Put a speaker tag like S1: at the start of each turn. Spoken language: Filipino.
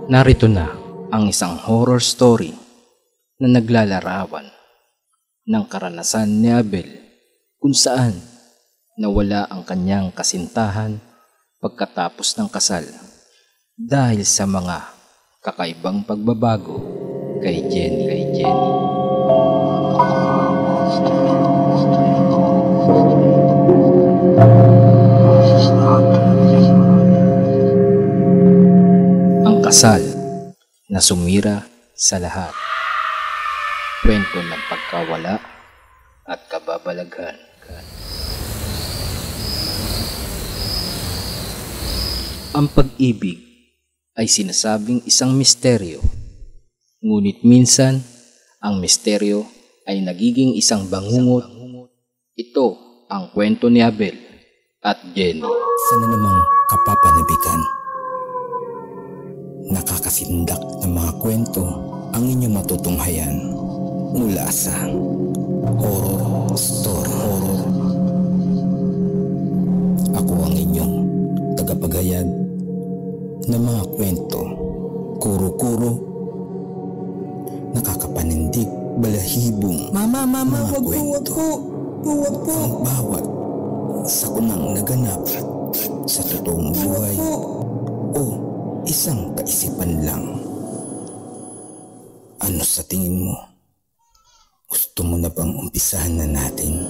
S1: Narito na ang isang horror story na naglalarawan ng karanasan ni Abel kung saan nawala ang kanyang kasintahan pagkatapos ng kasal dahil sa mga kakaibang pagbabago kay Jenny. Ang kasal na sumira sa lahat. Kwento ng pagkawala at kababalaghan. Ang pag-ibig ay sinasabing isang misteryo, ngunit minsan ang misteryo ay nagiging isang bangungot. Ito ang kwento ni Abel at Jenny.
S2: Sana namang kapapanabikan. Nakakasindak ng mga kwento ang inyong matutunghayan mula sa Horror Story. Ako ang inyong tagapagayag ng mga kwento, kuro-kuro, nakakapanindig, balahibong
S3: Mama,
S2: mga
S3: wag
S2: kwento.
S3: Wag po.
S2: Ang bawat sakunang naganap sa totoong buhay o isang kaisipan lang. Ano sa tingin mo? Gusto mo na bang umpisahan na natin?